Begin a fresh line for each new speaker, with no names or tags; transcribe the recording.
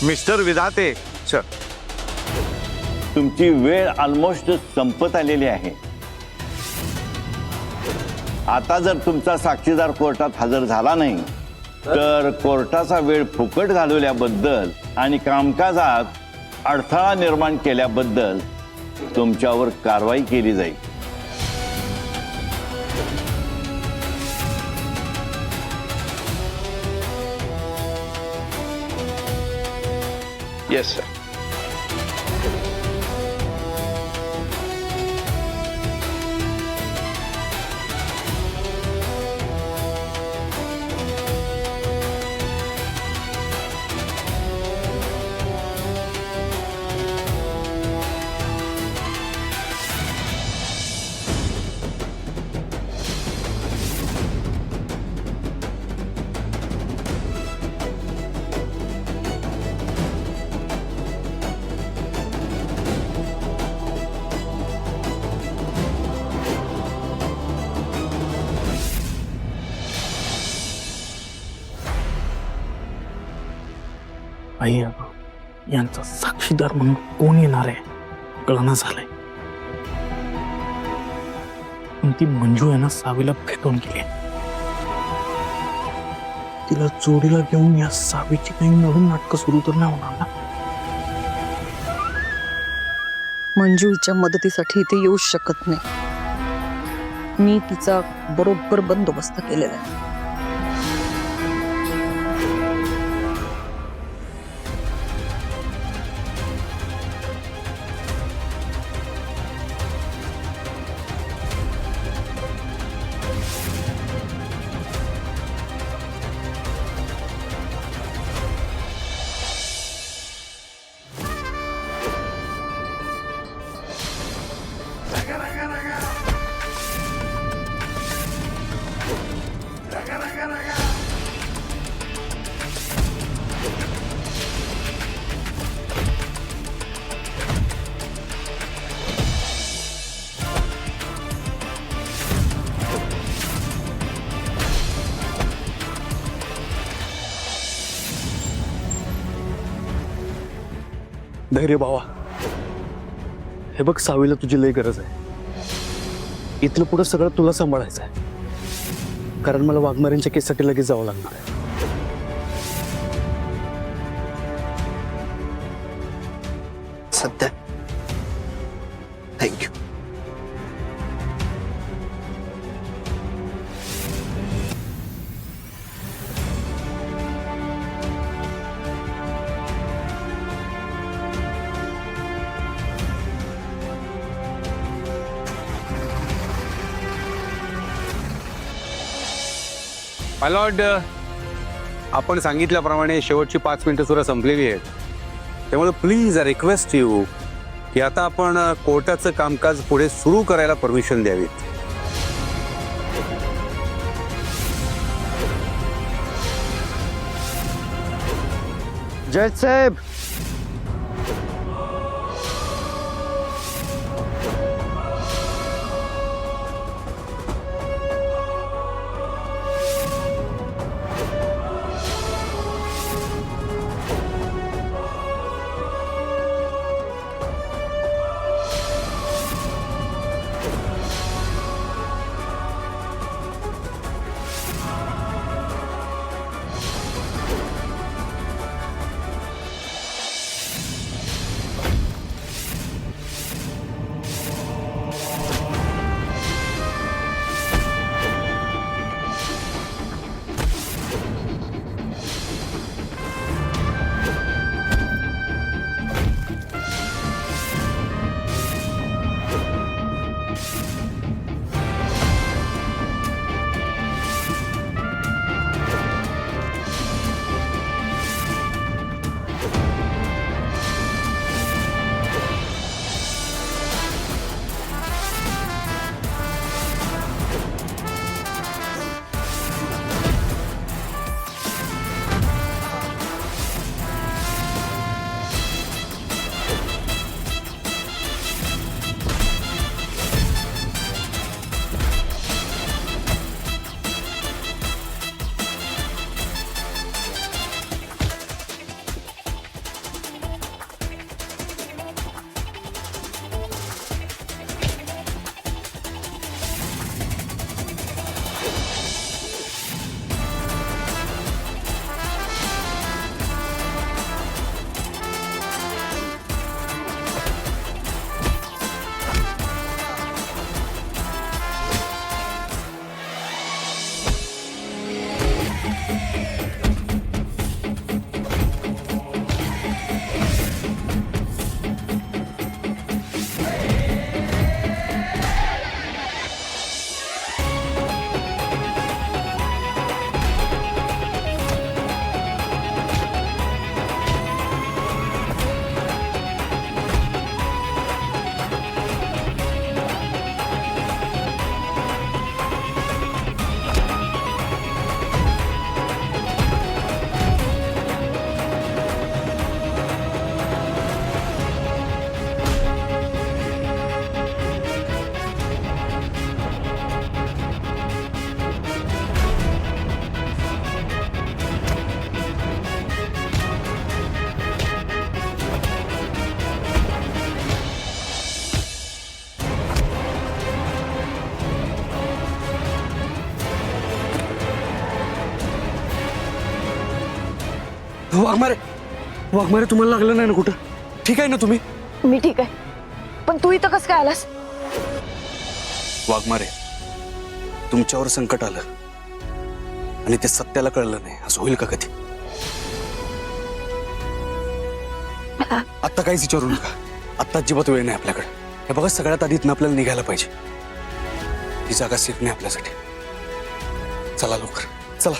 Mister विधाते sir,
तुमची वेळ almost संपत आलेली आहे। आता जर तुमचा साक्षीदार कोर्टात हजर झाला नाही तर कोर्टाचा वेळ फुकट घालवल्याबद्दल आणि कामकाजात अडथळा निर्माण केल्याबद्दल तुमच्यावर कारवाई केली जाईल।
Yes sir.
आई यांचा साक्षीदार म्हणून कोण येणार आहे कळना झालंय। पण ती मंजू यांना सावीला भेटून गेली। तिला जोडीला घेऊन या सावीची काही नवीन नाटकं सुरू तर नाही होणार ना?
मंजू हिच्या मदतीसाठी इथे येऊ शकत नाही। मी तिचा बरोबर बंदोबस्त केलेला आहे।
धैर्य भावा, हे बघ सावीला तुझी लई गरज आहे। इथलं पुढे सगळं तुला सांभाळायचं आहे, कारण मला वाघमारेंच्या केससाठी लगेच जावं लागणार आहे।
सध्या थँक्यू।
माय लॉर्ड, आपण सांगितल्याप्रमाणे शेवटची 5 मिनिटं सुद्धा संपलेली आहेत। त्यामुळे प्लीज रिक्वेस्ट यू की आता आपण कोर्टाचं कामकाज पुढे सुरू करायला परमिशन द्यावीत।
जज साहेब,
वाघमारे तुम्हाला लागलं नाही ना कुठं? ठीक आहे ना तुम्ही?
मी ठीक आहे, पण तू इथं कसं काय आलास?
वाघमारे, तुमच्यावर संकट आलं आणि ते सत्याला कळलं नाही, असं होईल का कधी? आत्ता काहीच विचारू नका, आत्ता अजिबात वेळ नाही आपल्याकडे. हे बघा, सगळ्यात आधी इथनं आपल्याला निघायला पाहिजे. ही जागा सेफ नाही आपल्यासाठी. चला लवकर, चला.